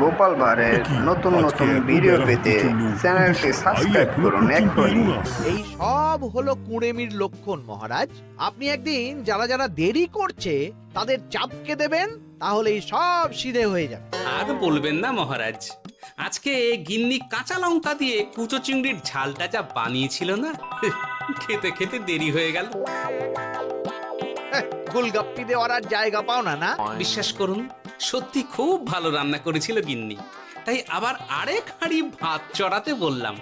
গোপাল ভাঁড়ের নতুন নতুন ভিডিও পেতে চ্যানেলটি সাবস্ক্রাইব করুন এখনই। এই সব হলো কুঁড়েমির লক্ষণ মহারাজ। আপনি একদিন যারা যারা দেরি করছে তাদের চাপকে দেবেন, তাহলেই সব সিধে হয়ে যাবে। আর বলবেন না মহারাজ, আজকে গিন্নি কাঁচা লঙ্কা দিয়ে কুচো চিংড়ির ঝালটা যা বানিয়েছিল না, খেতে খেতে দেরি হয়ে গেল। গোলগাপ্পি দেওয়ার আর জায়গা পাও না না? বিশ্বাস করুন, সত্যি খুব ভালো রান্না করেছিল গিন্নি, তাই আবার আরেক হাঁড়ি ভাত চড়াতে বললাম।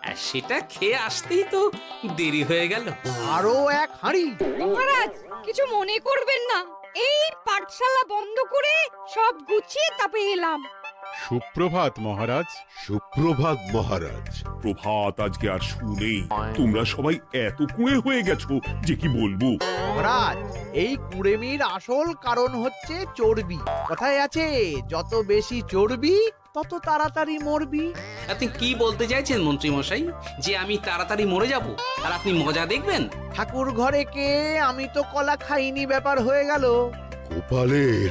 আর সেটা খেয়ে আসতেই তো দেরি হয়ে গেল। আরো এক হাঁড়ি? মহারাজ কিছু মনে করবেন না, এই পাঠশালা বন্ধ করে সব গুছিয়ে তাপে এলাম। সুপ্রভাত মহারাজ। সুপ্রভাত মহারাজ। প্রভাত আজকে আর শুনেই, তোমরা সবাই এত কুঁড়ে হয়ে গেছো যে কি বলবো। মহারাজ, এই কুঁড়েমির আসল কারণ হচ্ছে চর্বি। কথায় আছে, যত বেশি চর্বি তত তাড়াতাড়ি মরবি। আপনি কি বলতে চাইছেন মন্ত্রী মশাই, যে আমি তাড়াতাড়ি মরে যাব আর আপনি মজা দেখবেন? ঠাকুর ঘরে কে, আমি তো কলা খাইনি ব্যাপার হয়ে গেল। গোপালের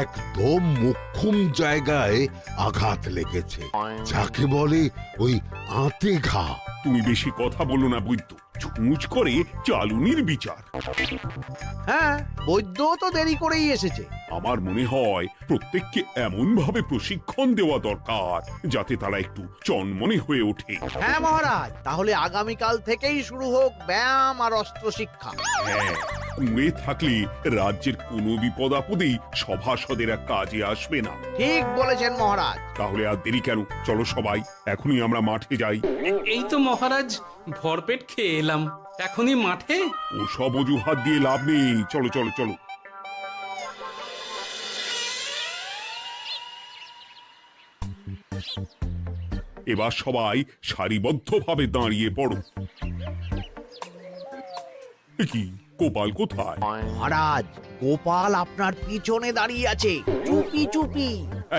একদম মোক্ষম জায়গায় আঘাত লেগেছে, যাকে বলে ওই আঁতে ঘা। তুমি বেশি কথা বলো না বৈদ্য, ছুঁচ করে চালুনির বিচার। হ্যাঁ, বৈদ্য তো দেরি করেই এসেছে। আমার মনে হয় প্রত্যেককে এমন ভাবে প্রশিক্ষণ দেওয়া দরকার যাতে তারা একটু চনমনে হয়ে ওঠে। হ্যাঁ মহারাজ, তাহলে আগামীকাল থেকেই শুরু হোক ব্যায়াম আর অস্ত্র শিক্ষা। হ্যাঁ, কুঁড়ে থাকলে রাজ্যের কোনো বিপদ আপদেই সভাসদেরা কাজে আসবে না। ঠিক বলেছেন মহারাজ। তাহলে আর দেরি কেন, চলো সবাই এখনই আমরা মাঠে যাই। এই তো মহারাজ ভরপেট খেয়ে এলাম, এখনই মাঠে? ওসব অজুহাত দিয়ে লাভ নেই, চলো চলো চলো। এবার সবাই সারিবদ্ধভাবে দাঁড়িয়ে পড়ো। কি, গোপাল কোথায়? মহারাজ, গোপাল আপনার পিছনে দাঁড়িয়ে আছে, চুপি চুপি।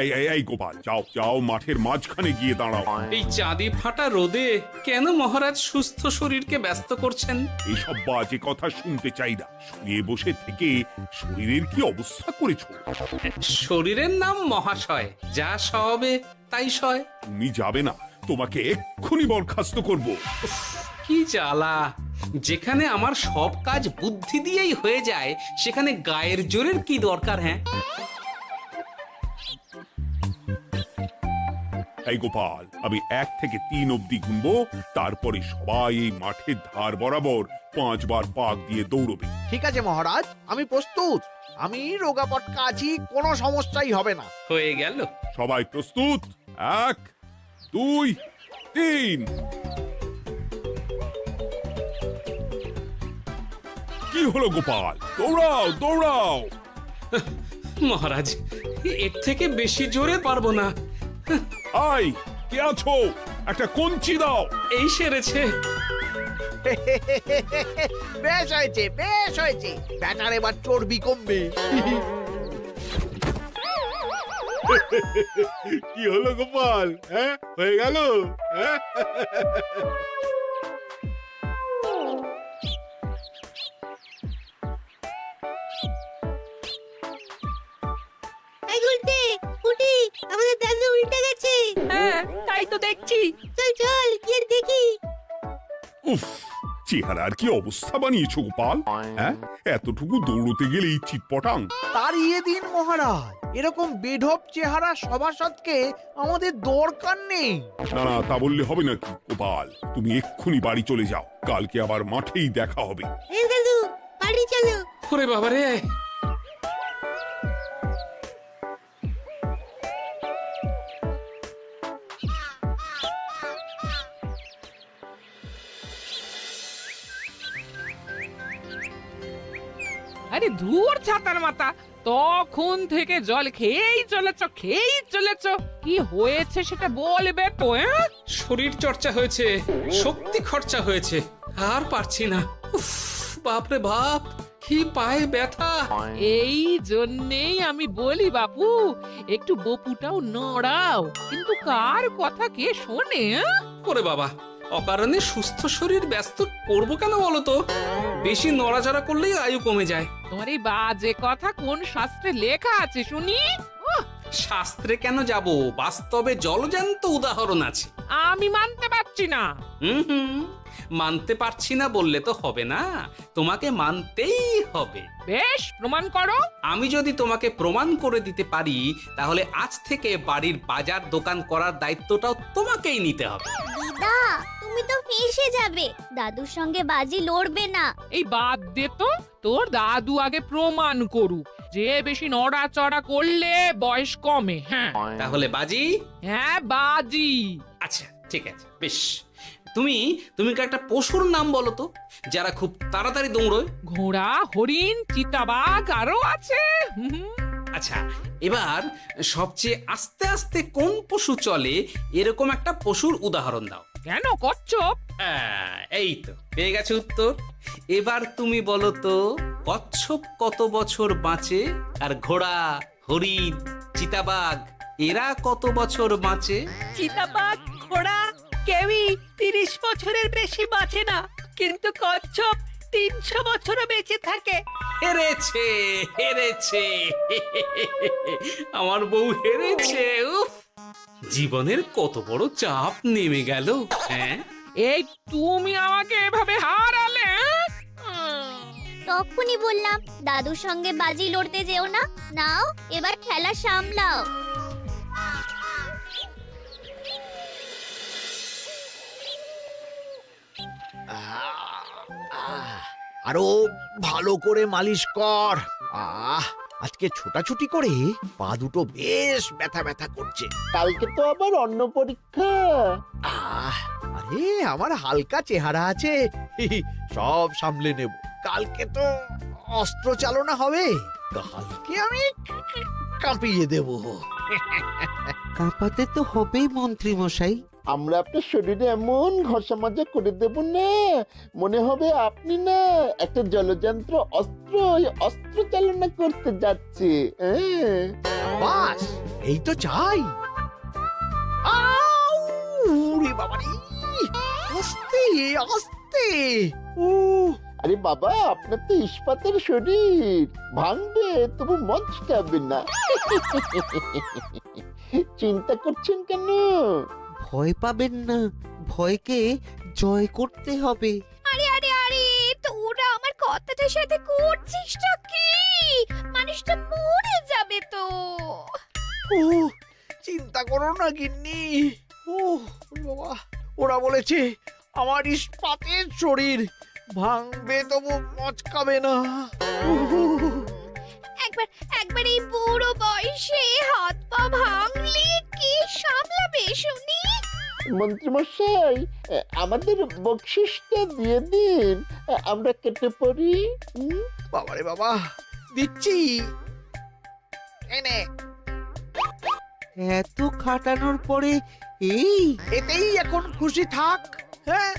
এই এই এই গোপাল, যাও যাও, মাঠের মাঝখানে গিয়ে দাঁড়াও। এই চাঁদি ফাটা রোদে কেন মহারাজ সুস্থ শরীরকে ব্যস্ত করছেন? এইসব বাজে কথা শুনতে চাই না। শুয়ে বসে থেকে শরীরের কি অবস্থা করেছো? শরীরের নাম মহাশয়, যা সবে তাই সয়। তুমি যাবে না, তোমাকে এক্ষুনি বরখাস্ত করব। কি জ্বালা! যেখানে আমার সব কাজ বুদ্ধি দিয়েই হয়ে যায়, সেখানে গায়ের জোরের কি দরকার? হ্যাঁ, এই গোপাল, আমি 1 থেকে 3 অব্দি গুনবো, তারপরে সবাই এই মাঠের ধার বরাবর 5 বার পাক দিয়ে দৌড়বে। ঠিক আছে মহারাজ, আমি প্রস্তুত। আমি রোগা পটকা আছি, কোনো সমস্যাই হবে না। হয়ে গেল। সবাই প্রস্তুত? 1 2 3। কি হলো গোপাল, দৌড়াও দৌড়াও। মহারাজ, এর থেকে বেশি জোরে পারবো না। আই, কে আছো? একটা কঞ্চি দাও। এই সেরেছে। বেশ হয়েছে, বেশ হয়েছে, ব্যাটার এবার চর্বি কমবে। কি হলো গোপাল, হ্যাঁ হয়ে গেল? হ্যাঁ? এই উল্টে উঠি, আমাদের দাদু উল্টে গেছে। হ্যাঁ, তাই তো দেখছি। চল চল গিয়ে দেখি। উফ, চেহারার কি অবস্থা বানিয়েছো গোপাল, হ্যাঁ? এতটুকু দৌড়তে গেলেই চিটপটাং। তাড়িয়ে দিন মহারাজ, এরকম বেঢপ চেহারা সভাসদকে আমাদের দরকার নেই। না না, তা বললে হবে নাকি গোপাল, তুমি এক্ষুনি বাড়ি চলে যাও, কালকে আবার মাঠেই দেখা হবে। এই দাদু বাড়ি চলো। ওরে বাবারে! আরে ধুর ছাতার মাথা, তখন থেকে জল খেয়েই চলেছ। কি হয়েছে সেটা বলবে তো? শরীর চর্চা হয়েছে, শক্তি খরচা হয়েছে, আর পারছি না। উফ, বাপরে বাপ, কি পায়ে ব্যথা! এই জন্যেই আমি বলি বাপু, একটু বপুটাও নড়াও, কিন্তু কার কথা কে শোনে? ওরে বাবা, অকারণে সুস্থ শরীর ব্যস্ত করবো কেন বলো তো? বেশি নড়াচড়া করলেই আয়ু কমে যায়। তোমার এই বাজে কথা কোন শাস্ত্রে লেখা আছে শুনি? শাস্ত্রে কেন যাব, বাস্তবে জলজ্যান্ত উদাহরণ আছে। আমি মানতে পারছি না। হুম, মানতে পারছি না বললে তো হবে না, তোমাকে মানতেই হবে। বেশ, প্রমাণ করো। আমি যদি তোমাকে প্রমাণ করে দিতে পারি, তাহলে আজ থেকে বাড়ির বাজার দোকান করার দায়িত্বটাও তোমাকেই নিতে হবে। দিদা, তুমি তো ফেঁসে যাবে, দাদুর সঙ্গে বাজি লড়বে না। এই বাদ দে তো, তোর দাদু আগে প্রমাণ করুক যে বেশি নড়াচড়া করলে বয়স কমে। হ্যাঁ তাহলে বাজি? হ্যাঁ, বাজি। আচ্ছা ঠিক আছে, বেশ। তুমি তুমি একটা পশুর নাম বলো তো, যারা খুব তাড়াতাড়ি দৌড়য়। ঘোড়া, হরিণ, চিতাবাঘ আরো আছে। আচ্ছা, এবার সবচেয়ে আস্তে আস্তে কোন পশু চলে, এরকম একটা পশুর উদাহরণ দাও। কেন, কচ্ছপ? এই তো পেয়ে গেছে উত্তর। এবার তুমি বলো তো, কচ্ছপ কত বছর বাঁচে, আর ঘোড়া, হরিণ, চিতাবাঘ এরা কত বছর বাঁচে? চিতাবাঘ, ঘোড়া কেউই 30 বছরের বেশি বাঁচে না, কিন্তু কচ্ছপ 300 বছরও বেঁচে থাকে। হেরেছে, হেরেছে, আমার বউ হেরেছে। উফ, জীবনের কত বড় চাপ নেমে গেল। হ্যাঁ, এই তুমি আমাকে এভাবে হারালে। তখনই বললাম দাদুর সঙ্গে বাজি লড়তে যেও না। নাও, এবার খেলা সামলাও। আরো ভালো করে মালিশ কর। আজকে ছোটাছুটি করে পা দুটো বেশ ব্যথা ব্যথা করছে। কালকে তো আবার অন্য পরীক্ষা। আরে আমার হালকা চেহারা আছে, সব সামলে নেব। কালকে তো অস্ত্র চালনা হবে, কালকে আমি কাঁপিয়ে দেব। কাঁপাতে তো হবেই মন্ত্রী মশাই। আমরা আপনার শরীরে এমন ঘষা মাজা করে দেব না, মনে হবে আপনি না একটা জলযন্ত্র অস্ত্র চালনা করতে যাচ্ছে। বাস এই তো চাই। বাবারি, আস্তে আস্তে। আরে বাবা, আপনার তো ইস্পাতের শরীর, ভাঙবে তবু মচকাবে না। চিন্তা করছেন কেন? ভয় পাবেন না, ভয়কে জয় করতে হবে। আরে আরে আরে, তোরা আমার কথাটার সাথে করছিসটা কি? মানুষটা মরে যাবে তো। চিন্তা করো না গিন্নি। বাবা, ওরা বলেছে আমার ইস্পাতের শরীর, ভাঙবে তবু মচকাবে না। একবার এই বুড়ো বয়সে হাত পা ভাঙলে কি সামলাবে শুনি? মন্ত্রী মশাই, আমাদের বকশিসটা দিয়ে দিন, আমরা কেটে পড়ি। বাবারে বাবা, দিচ্ছি। এনে এত খাটানোর পরে এতেই এখন খুশি থাক। হ্যাঁ,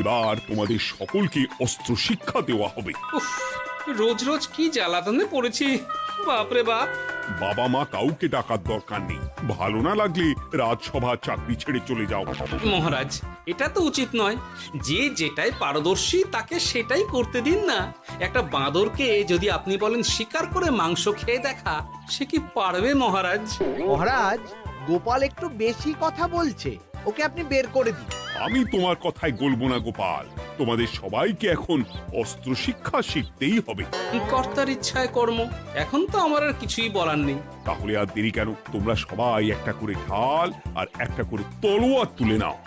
এবার তোমাদের সকলকে অস্ত্র শিক্ষা দেওয়া হবে। উফ, রোজ রোজ কি জ্বালাতনে পড়েছি, বাপরে বাপ। বাবা মা কাউকে ডাকার দরকার নেই, ভালো না লাগলে রাজসভা চাকরি ছেড়ে চলে যাও। মহারাজ, এটা তো উচিত নয়। যে যেটাই পারদর্শী তাকে সেটাই করতে দিন না। একটা বাঁদরকে যদি আপনি বলেন শিকার করে মাংস খেয়ে দেখা, সে কি পারবে মহারাজ? মহারাজ, গোপাল একটু বেশি কথা বলছে, ওকে আপনি বের করে দিন। আমি তোমার কথায় গলবো না গোপাল, তোমাদের সবাইকে এখন অস্ত্র শিক্ষা শিখতেই হবে। কর্তার ইচ্ছায় কর্ম, এখন তো আমার আর কিছুই বলার নেই। তাহলে আর দেরি কেন, তোমরা সবাই একটা করে ঢাল আর একটা করে তলোয়ার তুলে নাও।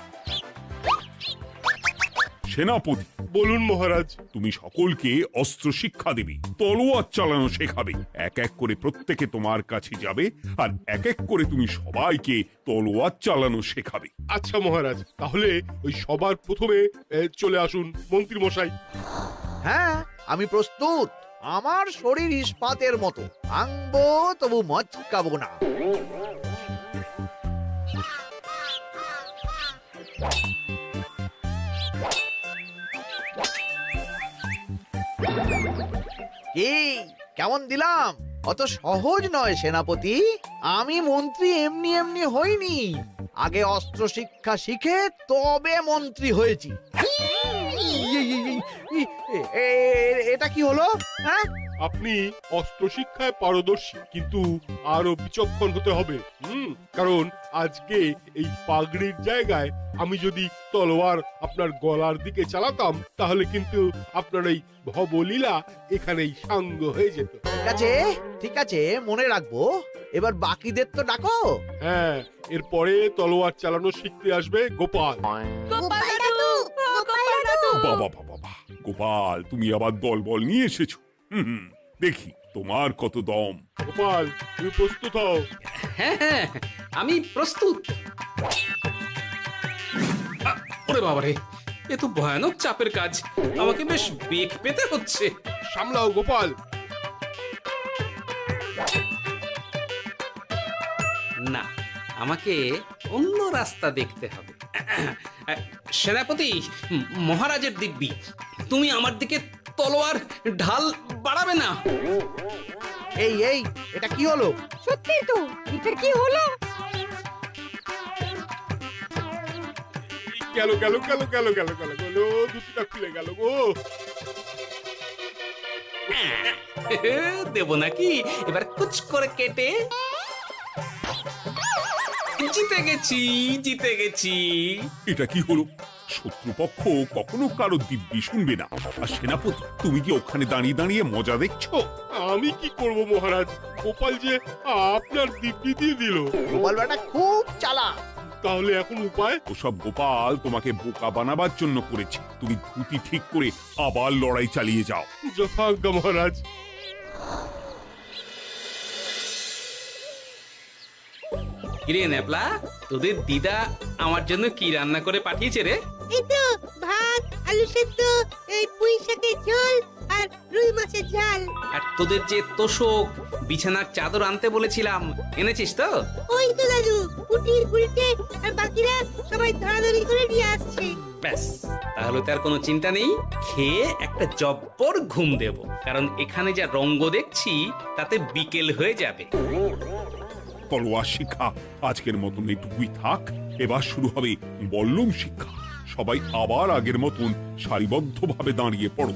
সেনাপতি, বলুন মহারাজ। তুমি সকলকে অস্ত্র শিক্ষা দেবে, তলোয়ার চালানো শেখাবে। এক এক করে প্রত্যেকে তোমার কাছে যাবে, আর এক এক করে তুমি সবাইকে তলোয়ার চালানো শেখাবে। আচ্ছা মহারাজ, তাহলে ওই সবার প্রথমে চলে আসুন মন্ত্রী মশাই। হ্যাঁ, আমি প্রস্তুত। আমার শরীর ইস্পাতের মতো, ভাঙবো তবু মচকাবো না। কি কেমন দিলাম? অত সহজ নয় সেনাপতি। আমি মন্ত্রী এমনি এমনি হইনি, আগে অস্ত্র শিক্ষা শিখে তবে মন্ত্রী হয়েছি। এটা কি হলো? হ্যাঁ, আপনি অস্ত্র শিক্ষায় পারদর্শী, কিন্তু আরো বিচক্ষণ হতে হবে। কারণ আজকে এই পাগড়ির জায়গায় আমি যদি তলোয়ার আপনার গলার দিকে চালাতাম, তাহলে কিন্তু আপনার এই ভবলীলা এখানেই সাঙ্গ হয়ে যেত। ঠিক আছে, ঠিক আছে, মনে রাখবো। এবার বাকিদের তো ডাকো। হ্যাঁ, এরপরে তলোয়ার চালানো শিখতে আসবে গোপাল। গোপাল দাদু, গোপাল দাদু। বাবা বাবা বাবা, গোপাল তুমি আবার দলবল নিয়ে এসেছো। হুম, দেখি তোমার কত দম। গোপাল, তুমি প্রস্তুত হও। হ্যাঁ হ্যাঁ, আমি প্রস্তুত। ওরে বাবারে, এ তো ভয়ানক চাপের কাজ, আমাকে বেশ বেগ পেতে হচ্ছে। সামলাও গোপাল। না, আমাকে অন্য রাস্তা দেখতে হবে। সেনাপতি, মহারাজের দিব্যি, তুমি আমার দিকে তলোয়ার ঢাল বাড়াবে না। এই এই, এটা কি হলো? সত্যি তো, এটা কি হলো? গেল গেল গেল গেল গেল গেল গেল, দুটিটা খুলে গেল গো। দেব নাকি এবার কুচ করে কেটে? জিতে গেছি, জিতে গেছি। এটা কি হলো? শত্রুপক্ষ কখনো কারো দিব্যি শুনবে না। আর সেনাপতি, তুমি কি ওখানে দাঁড়িয়ে দাঁড়িয়ে মজা দেখছো? আমি কি করব মহারাজ, গোপাল যে আপনার দিব্যি দিয়ে দিল। গোপাল বেটা খুব চালাক। তাহলে এখন উপায়? ওসব গোপাল তোমাকে বোকা বানাবার জন্য করেছে। তুমি ধুতি ঠিক করে আবার লড়াই চালিয়ে যাও। যথাজ্ঞা মহারাজ। কিরে ন্যাপলা, তোদের দিদা আমার জন্য কি রান্না করে পাঠিয়েছে রে? এই তো ভাত, আলু সেদ্ধ, এই পুঁই শাকের ঝোল আর রুই মাছের ঝাল। আর তোদের যে তোষক, বিছানার চাদর আনতে বলেছিলাম, এনেছিস তো? ওই তো দাদু, পুটির গুলটে আর বাকিরা সবাই ধরাধরি করে নিয়ে আসছে। ব্যাস, তাহলে তার কোনো চিন্তা নেই। খেয়ে একটা জব্বর ঘুম দেব, কারণ এখানে যা রঙ্গ দেখছি তাতে বিকেল হয়ে যাবে। তলোয়ার শিক্ষা আজকের মতন এইটুকুই থাক। এবার শুরু হবে বল্লম শিক্ষা। সবাই আবার আগের মতন সারিবদ্ধভাবে দাঁড়িয়ে পড়ো।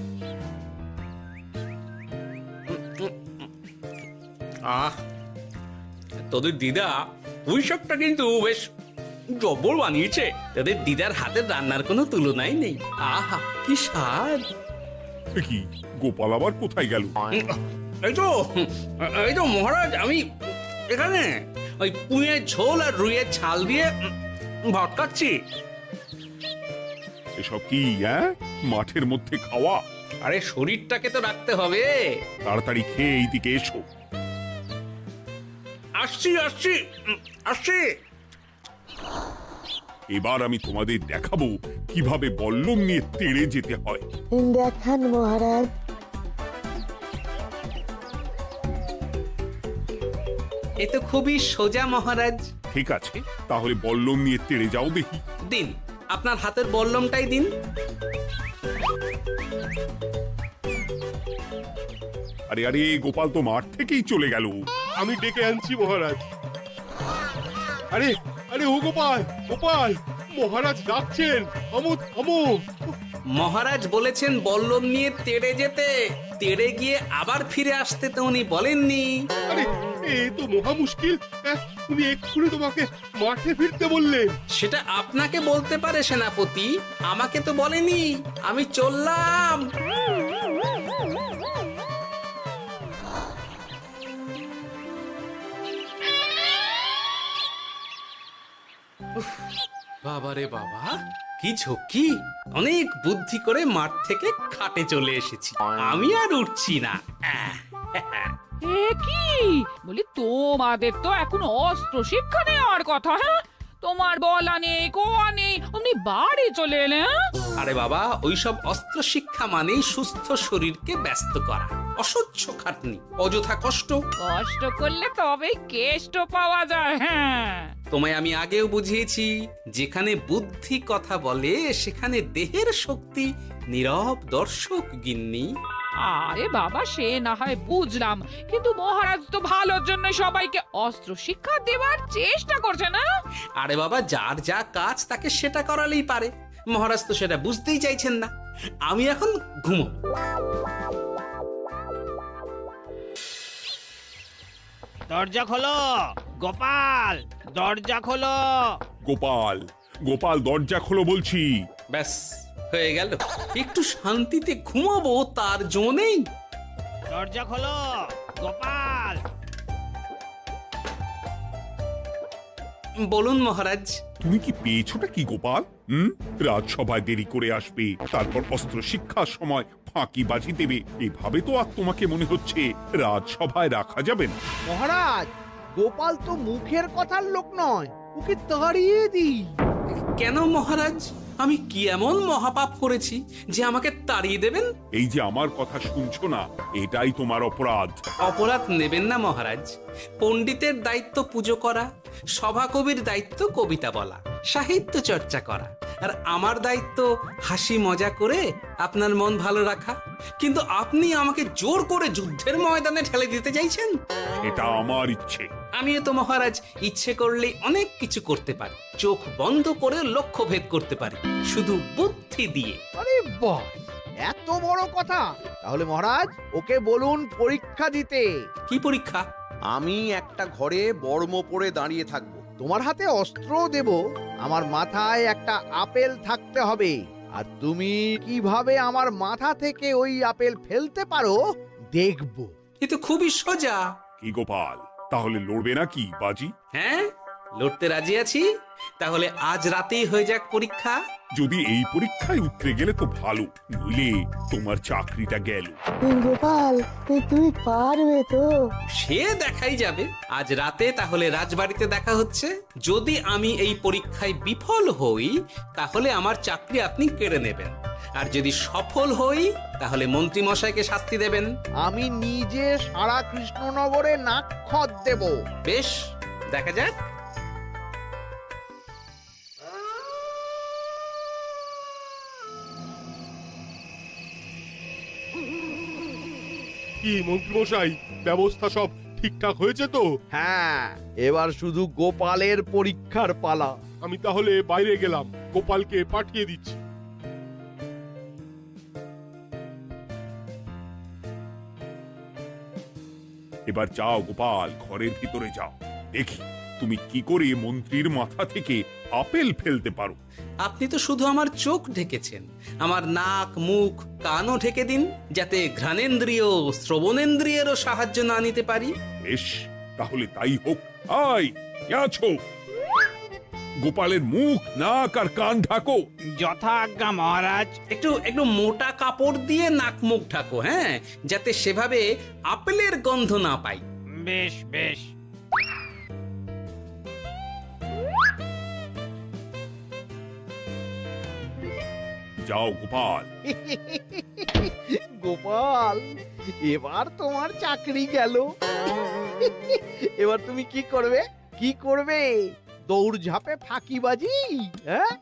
আহ, তোদের দিদা পুঁই শাকটা কিন্তু বেশ জব্বর বানিয়েছে। তোদের দিদার হাতের রান্নার কোনো তুলনাই নেই। আহা, কি স্বাদ! এ কি, গোপাল আবার কোথায় গেল? এই তো মহারাজ, আমি এখানে ওই পুঁইয়ের ঝোল আর রুইয়ের ছাল দিয়ে ভাত খাচ্ছি। এসব কি মাঠের মধ্যে খাওয়া? আরে শরীরটাকে তো রাখতে হবে। তাড়াতাড়ি খেয়ে এইদিকে এসো। আসছি আসছি আসছি। এবার আমি তোমাদের দেখাবো কিভাবে বল্লম নিয়ে তেড়ে যেতে হয়। দেখান মহারাজ। এ তো খুবই সোজা মহারাজ। ঠিক আছে, তাহলে বল্লম নিয়ে তেড়ে যাও দেখি। দিন, আপনার হাতের বল্লমটাই দিন। আরে আরে, গোপাল তো মাঠ থেকেই চলে গেল। আমি ডেকে আনছি মহারাজ। আরে আরে, ও গোপাল, গোপাল, মহারাজ ডাকছেন, থামো থামো। মহারাজ বলেছেন বল্লম নিয়ে তেড়ে যেতে, তেড়ে গিয়ে আবার ফিরে আসতে তো উনি বলেননি। আরে, এ তো মহা মুশকিল। উনি এক্ষুনি তোমাকে মাঠে ফিরতে বললেন। সেটা আপনাকে বলতে পারে সেনাপতি, আমাকে তো বলেনি। আমি চললাম। বাবারে বাবা, কি ঝক্কি! অনেক বুদ্ধি করে মাঠ থেকে খাটে চলে এসেছি। আমি আর উঠছি না। এ কি বলি, তোমাদের তো এখন অস্ত্র শিক্ষা নেওয়ার কথা। হ্যাঁ, তোমার বলা নেই, কোয়া নেই, অমনি বাড়ি চলে এলে। আরে বাবা, ওইসব অস্ত্র শিক্ষা মানেই সুস্থ শরীরকে ব্যস্ত করা, অসহ্য খাটনি, অযথা কষ্ট। কষ্ট করলে তবেই কেষ্ট পাওয়া যায়। হ্যাঁ, তোমায় আমি আগেও বুঝিয়েছি, যেখানে বুদ্ধি কথা বলে সেখানে দেহের শক্তি নীরব দর্শক গিন্নি। আরে বাবা, সে না হয় বুঝলাম, কিন্তু মহারাজ তো ভালোর জন্য সবাইকে অস্ত্র শিক্ষা দেওয়ার চেষ্টা করছে না। আরে বাবা, যার যা কাজ তাকে সেটা করালেই পারে। মহারাজ তো সেটা বুঝতেই চাইছেন না। আমি এখন ঘুমো। দরজা খোলো গোপাল, দরজা খোলো। গোপাল, গোপাল দরজা খোলো বলছি। ব্যাস হয়ে গেল, একটু শান্তিতে ঘুমাবো তার জো নেই। দরজা খোলো গোপাল। বলুন মহারাজ। তুমি কি পেয়েছোটা কি গোপাল? রাজসভায় দেরি করে আসবে, তারপর অস্ত্র শিক্ষার সময় ফাঁকিবাজি দেবে, এভাবে তো আর তোমাকে মনে হচ্ছে রাজসভায় রাখা যাবে না। মহারাজ, গোপাল তো মুখের কথার লোক নয়, ওকে তাড়িয়ে দিই। কেন মহারাজ, আমি কি এমন মহাপাপ করেছি যে আমাকে তাড়িয়ে দেবেন? এই যে আমার কথা শুনছো না, এটাই তোমার অপরাধ। অপরাধ নেবেন না মহারাজ। পণ্ডিতের দায়িত্ব পুজো করা, সভাকবির দায়িত্ব কবিতা বলা, সাহিত্য চর্চা করা, আর আমার দায়িত্ব হাসি মজা করে আপনার মন ভালো রাখা। কিন্তু আপনি আমাকে জোর করে যুদ্ধের ময়দানে ঠেলে দিতে চাইছেন। এটা আমার ইচ্ছে। আমিও তো মহারাজ ইচ্ছে করলেই অনেক কিছু করতে পারি। চোখ বন্ধ করে লক্ষ্য ভেদ করতে পারি, শুধু বুদ্ধি দিয়ে। আরে বাহ, এত বড় কথা! তাহলে মহারাজ, ওকে বলুন পরীক্ষা দিতে। কি পরীক্ষা? আমি একটা ঘরে বর্ম পরে দাঁড়িয়ে থাকবো, তোমার হাতে অস্ত্র দেব, আমার মাথায় একটা আপেল থাকতে হবে, আর তুমি কিভাবে আমার মাথা থেকে ওই আপেল ফেলতে পারো দেখবো। এ তো খুবই সোজা। কি গোপাল, তাহলে লড়বে নাকি বাজি? হ্যাঁ, লড়তে রাজি আছি। তাহলে আজ রাতেই হয়ে যাক পরীক্ষা। যদি এই পরীক্ষায় উতরে গেলে তো ভালো, নইলে তোমার চাকরিটা গেল। গোপাল, তুমি পারবে তো? সে দেখাই যাবে। আজ রাতে তাহলে রাজবাড়িতে দেখা হচ্ছে। যদি আমি এই পরীক্ষায় বিফল হই, তাহলে আমার চাকরি আপনি কেড়ে নেবেন, আর যদি সফল হই তাহলে মন্ত্রী মশাইকে শাস্তি দেবেন। আমি নিজে সারা কৃষ্ণনগরে নাক্ষত দেব। বেশ, দেখা যাক। কি মন্ত্রীমশাই, ব্যবস্থা সব ঠিকঠাক হয়েছে তো? হ্যাঁ, এবার শুধু গোপালের পরীক্ষার পালা। আমি তাহলে বাইরে গেলাম, গোপালকে পাঠিয়ে দিচ্ছি। এবার যাও গোপাল, ঘরের ভিতরে যাও, দেখি তুমি কি করে মন্ত্রীর মাথা থেকে আপেল ফেলতে পারো। আপনি তো শুধু আমার চোখ ঢেকেছেন, আমার নাক মুখ কানও ঢেকে দিন, যাতে ঘ্রাণেন্দ্রিয় শ্রবণেন্দ্রিয়েরও সাহায্য না নিতে পারি। বেশ, তাহলে তাই হোক। আই, কে আছো? গোপালের মুখ নাক আর কান ঢাকো। যথা আজ্ঞা মহারাজ। একটু মোটা কাপড় দিয়ে নাক মুখ ঢাকো, হ্যাঁ, যাতে সেভাবে আপেলের গন্ধ না পাই। বেশ বেশ। যাও গোপাল। গোপাল, এবার তোমার চাকরি গেল। এবার তুমি কি করবে? কি করবে? দৌড় ঝাঁপে ফাঁকিবাজি? হ্যাঁ,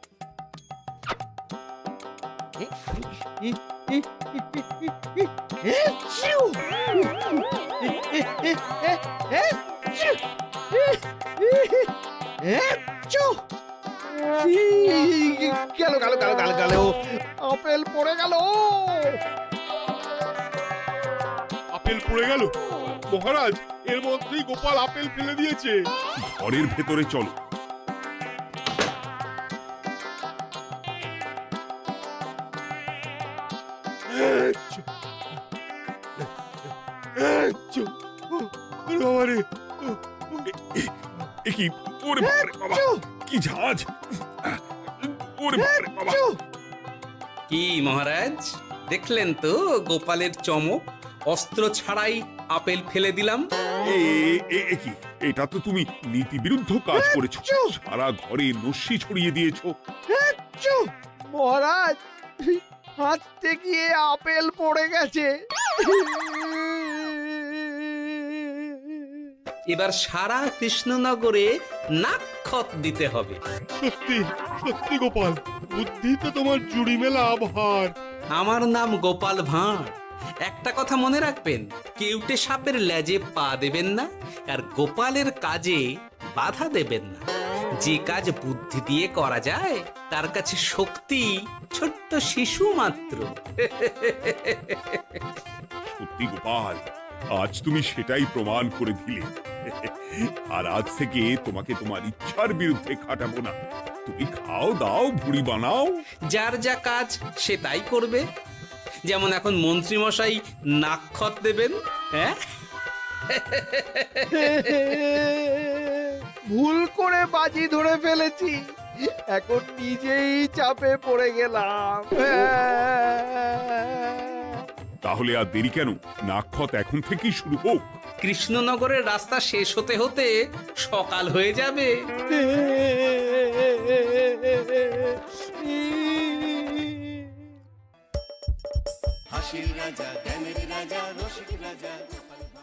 গেল গেল গেল গেল গেল, আপেল পড়ে গেল। আপেল পড়ে গেল? মহারাজ, এর মধ্যেই গোপাল আপেল ফেলে দিয়েছে। ঘরের ভেতরে চলো। কি ওরে বাবারে বাবা, কি ঝাঁজ! ওরে বাবারে বাবা। কি মহারাজ, দেখলেন তো গোপালের চমক? অস্ত্র ছাড়াই আপেল ফেলে দিলাম। কি, এটা তো তুমি নীতি বিরুদ্ধ কাজ করেছো। সারা ঘরে নস্যি ছড়িয়ে দিয়েছো। মহারাজ, হাত থেকে আপেল পড়ে গেছে। এবার সারা কৃষ্ণনগরে নাক্ষত দিতে হবে। সত্যি সত্যি গোপাল, বুদ্ধি তো তোমার জুড়ি মেলা আভার। আমার নাম গোপাল ভাঁড়। একটা কথা মনে রাখবেন, কেউটে সাপের লেজে পা দেবেন না, আর গোপালের কাজে বাধা দেবেন না। যে কাজ বুদ্ধি দিয়ে করা যায়, তার কাছে শক্তি ছোট্ট শিশু মাত্র। সত্যি গোপাল, আজ তুমি সেটাই প্রমাণ করে দিলে। আর আজ থেকে তোমাকে তোমার ইচ্ছার বিরুদ্ধে খাটাবো না। তুমি খাও দাও ভুড়ি বানাও। যার যা কাজ সে তাই করবে। যেমন এখন মন্ত্রী মশাই নাক্ষত দেবেন। হ্যাঁ, ভুল করে বাজি ধরে ফেলেছি, এখন নিজেই চাপে পড়ে গেলাম। তাহলে আর দেরি কেন? নাক্ষত এখন থেকেই শুরু হোক। কৃষ্ণনগরের রাস্তা শেষ হতে হতে সকাল হয়ে যাবে। হাসির রাজা, জ্ঞানের রাজা, রসিক রাজা।